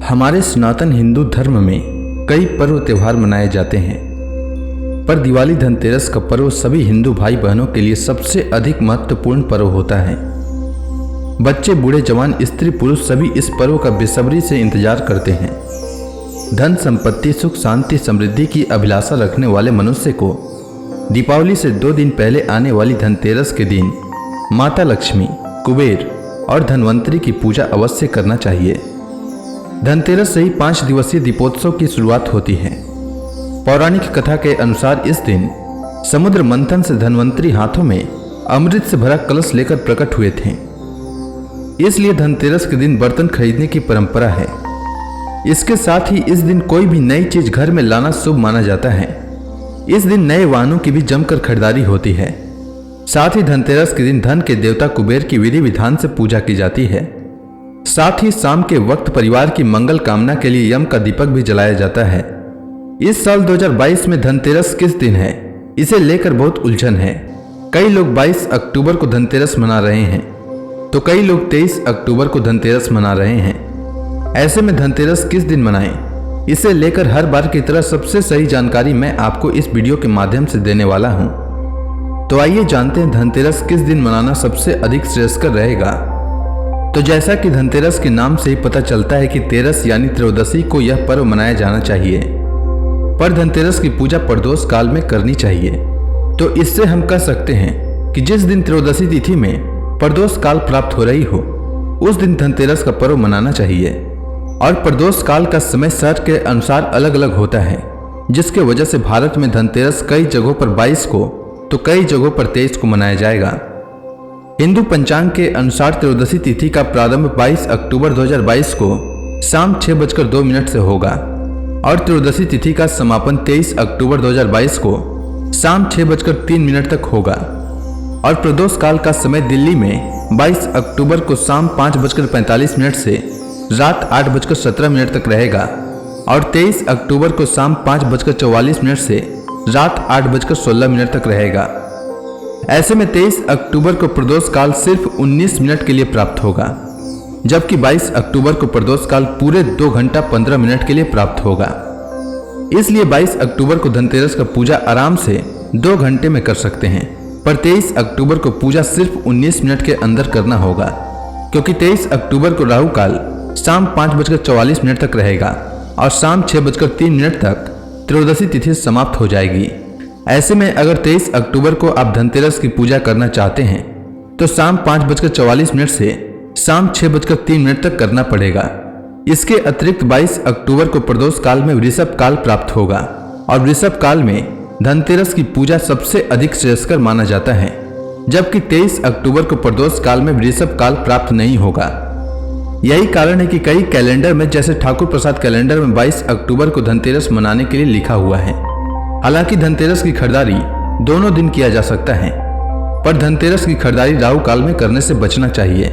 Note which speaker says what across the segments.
Speaker 1: हमारे सनातन हिंदू धर्म में कई पर्व त्योहार मनाए जाते हैं, पर दिवाली धनतेरस का पर्व सभी हिंदू भाई बहनों के लिए सबसे अधिक महत्वपूर्ण पर्व होता है। बच्चे, बूढ़े, जवान, स्त्री, पुरुष सभी इस पर्व का बेसब्री से इंतजार करते हैं। धन, संपत्ति, सुख, शांति, समृद्धि की अभिलाषा रखने वाले मनुष्य को दीपावली से 2 दिन पहले आने वाली धनतेरस के दिन माता लक्ष्मी, कुबेर और धनवंतरी की पूजा अवश्य करना चाहिए। धनतेरस से ही 5 दिवसीय दीपोत्सव की शुरुआत होती है। पौराणिक कथा के अनुसार इस दिन समुद्र मंथन से धनवंतरी हाथों में अमृत से भरा कलश लेकर प्रकट हुए थे। इसलिए धनतेरस के दिन बर्तन खरीदने की परंपरा है। इसके साथ ही इस दिन कोई भी नई चीज घर में लाना शुभ माना जाता है। इस दिन नए वाहनों की भी जमकर खरीदारी होती है। साथ ही धनतेरस के दिन धन के देवता कुबेर की विधि विधान से पूजा की जाती है। साथ ही शाम के वक्त परिवार की मंगल कामना के लिए यम का दीपक भी जलाया जाता है। इस साल 2022 में धनतेरस किस दिन है, इसे लेकर बहुत उलझन है। कई लोग 22 अक्टूबर को धनतेरस मना रहे हैं, तो कई लोग 23 अक्टूबर को धनतेरस मना रहे हैं। ऐसे में धनतेरस किस दिन मनाएं, इसे लेकर हर बार की तरह सबसे सही जानकारी मैं आपको इस वीडियो के माध्यम से देने वाला हूं। तो आइए जानते हैं धनतेरस किस दिन मनाना सबसे अधिक श्रेयस्कर रहेगा। तो जैसा कि धनतेरस के नाम से ही पता चलता है कि तेरस यानी त्रयोदशी को यह पर्व मनाया जाना चाहिए, पर धनतेरस की पूजा प्रदोष काल में करनी चाहिए। तो इससे हम कह सकते हैं कि जिस दिन त्रयोदशी तिथि में प्रदोष काल प्राप्त हो रही हो, उस दिन धनतेरस का पर्व मनाना चाहिए। और प्रदोष काल का समय शहर के अनुसार अलग अलग होता है, जिसके वजह से भारत में धनतेरस कई जगहों पर 22 को तो कई जगहों पर 23 को मनाया जाएगा। हिंदू पंचांग के अनुसार त्रयोदशी तिथि का प्रारंभ 22 अक्टूबर 2022 को शाम 6:02 से होगा और त्रयोदशी तिथि का समापन 23 अक्टूबर 2022 को शाम 6:03 तक होगा। और प्रदोष काल का समय दिल्ली में 22 अक्टूबर को शाम 5:45 से रात 8:17 तक रहेगा और 23 अक्टूबर को शाम 5:44 से रात 8:16 तक रहेगा। ऐसे में 23 अक्टूबर को प्रदोष काल सिर्फ 19 मिनट के लिए प्राप्त होगा, जबकि 22 अक्टूबर को प्रदोष काल पूरे 2 घंटा 15 मिनट के लिए प्राप्त होगा। इसलिए 22 अक्टूबर को धनतेरस का पूजा आराम से 2 घंटे में कर सकते हैं, पर 23 अक्टूबर को पूजा सिर्फ 19 मिनट के अंदर करना होगा, क्योंकि 23 अक्टूबर को राहु काल शाम 5:44 तक रहेगा और शाम 6:03 तक त्रयोदशी तिथि समाप्त हो जाएगी। ऐसे में अगर 23 अक्टूबर को आप धनतेरस की पूजा करना चाहते हैं तो शाम 5:44 से शाम 6:03 तक करना पड़ेगा। इसके अतिरिक्त 22 अक्टूबर को प्रदोष काल में वृषभ काल प्राप्त होगा और वृषभ काल में धनतेरस की पूजा सबसे अधिक श्रेयस्कर माना जाता है, जबकि 23 अक्टूबर को प्रदोष काल में वृषभ काल प्राप्त नहीं होगा। यही कारण है कि कई कैलेंडर में, जैसे ठाकुर प्रसाद कैलेंडर में 22 अक्टूबर को धनतेरस मनाने के लिए लिखा हुआ है। हालांकि धनतेरस की खरीदारी दोनों दिन किया जा सकता है, पर धनतेरस की खरीदारी राहु काल में करने से बचना चाहिए,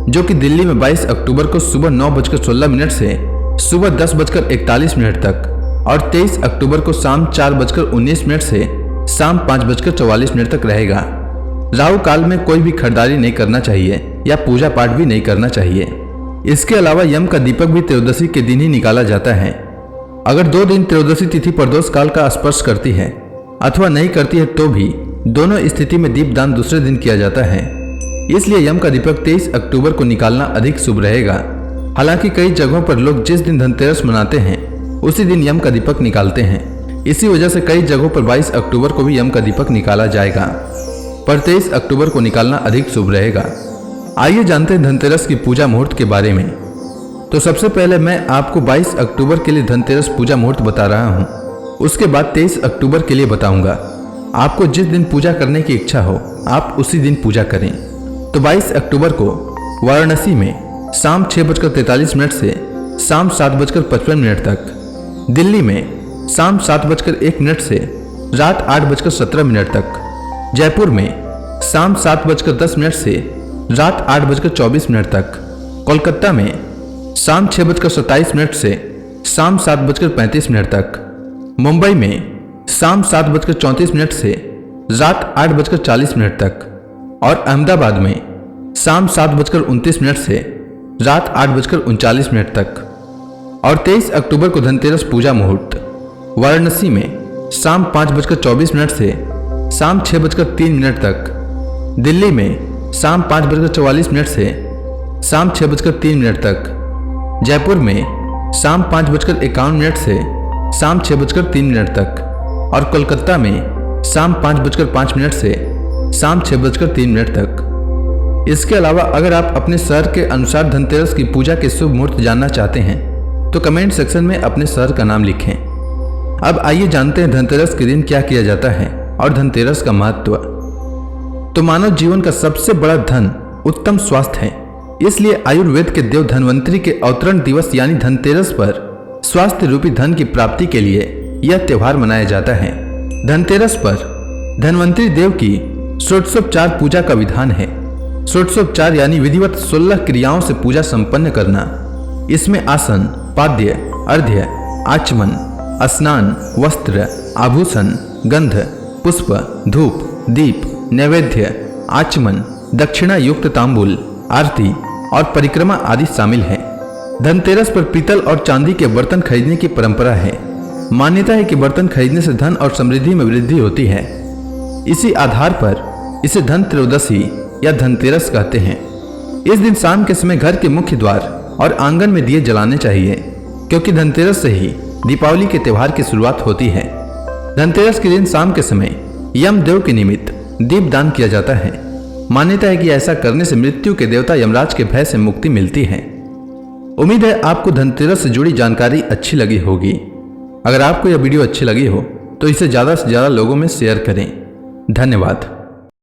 Speaker 1: जो कि दिल्ली में 22 अक्टूबर को सुबह 9:16 से सुबह 10:41 तक और 23 अक्टूबर को शाम 4:19 से शाम 5:44 तक रहेगा। राहु काल में कोई भी खरीदारी नहीं करना चाहिए या पूजा पाठ भी नहीं करना चाहिए। इसके अलावा यम का दीपक भी त्रयोदशी के दिन ही निकाला जाता है। अगर 2 दिन त्रयोदशी तिथि प्रदोष काल का स्पर्श करती है अथवा नहीं करती है तो भी दोनों स्थिति में दीपदान दूसरे दिन किया जाता है। इसलिए यम का दीपक 23 अक्टूबर को निकालना अधिक शुभ रहेगा। हालांकि कई जगहों पर लोग जिस दिन धनतेरस मनाते हैं उसी दिन यम का दीपक निकालते हैं। इसी वजह से कई जगहों पर 22 अक्टूबर को भी यम का दीपक निकाला जाएगा, पर 23 अक्टूबर को निकालना अधिक शुभ रहेगा। आइए जानते हैं धनतेरस की पूजा मुहूर्त के बारे में। तो सबसे पहले मैं आपको 22 अक्टूबर के लिए धनतेरस पूजा मुहूर्त बता रहा हूं। उसके बाद 23 अक्टूबर के लिए बताऊंगा। आपको जिस दिन पूजा करने की इच्छा हो आप उसी दिन पूजा करें। तो 22 अक्टूबर को वाराणसी में शाम 6:43 से शाम 7:55 तक, दिल्ली में शाम 7:01 से रात 8:17 तक, जयपुर में शाम 7:10 से रात 8:24 तक, कोलकाता में शाम 6:27 से शाम 7:35 तक, मुंबई में शाम 7:34 से रात 8:40 तक और अहमदाबाद में शाम 7:29 से रात 8:39 तक। और 23 अक्टूबर को धनतेरस पूजा मुहूर्त वाराणसी में शाम 5:24 से शाम 6:03 तक, दिल्ली में शाम 5:44 से शाम 6:03 तक, जयपुर में शाम 5:51 से शाम 6:03 तक और कोलकाता में शाम 5:05 से शाम 6:03 तक। इसके अलावा अगर आप अपने शहर के अनुसार धनतेरस की पूजा के शुभ मुहूर्त जानना चाहते हैं तो कमेंट सेक्शन में अपने शहर का नाम लिखें। अब आइए जानते हैं धनतेरस के दिन क्या किया जाता है और धनतेरस का महत्व। तो मानव जीवन का सबसे बड़ा धन उत्तम स्वास्थ्य है, इसलिए आयुर्वेद के देव धन्वंतरी के अवतरण दिवस यानी धनतेरस पर स्वास्थ्य रूपी धन की प्राप्ति के लिए यह त्योहार मनाया जाता है। धनतेरस पर धन्वंतरी देव की षोडशोपचार पूजा का विधान है। षोडशोपचार यानी विधिवत 16 क्रियाओं से पूजा संपन्न करना। इसमें आसन, पाद्य, अर्घ्य, आचमन, स्नान, वस्त्र, आभूषण, गंध, पुष्प, धूप, दीप, नैवेद्य, आचमन, दक्षिणा युक्त तांबूल, आरती और परिक्रमा आदि शामिल है। धनतेरस पर पीतल और चांदी के बर्तन खरीदने की परंपरा है। मान्यता है कि बर्तन खरीदने से धन और समृद्धि में वृद्धि होती है। इसी आधार पर इसे धन त्रयोदशी या धनतेरस कहते हैं। इस दिन शाम के समय घर के मुख्य द्वार और आंगन में दिए जलाने चाहिए, क्योंकि धनतेरस से ही दीपावली के त्योहार की शुरुआत होती है। धनतेरस के दिन शाम के समय यमदेव के निमित्त दीपदान किया जाता है। मान्यता है कि ऐसा करने से मृत्यु के देवता यमराज के भय से मुक्ति मिलती है। उम्मीद है आपको धनतेरस से जुड़ी जानकारी अच्छी लगी होगी। अगर आपको यह वीडियो अच्छी लगी हो तो इसे ज़्यादा से ज़्यादा लोगों में शेयर करें। धन्यवाद।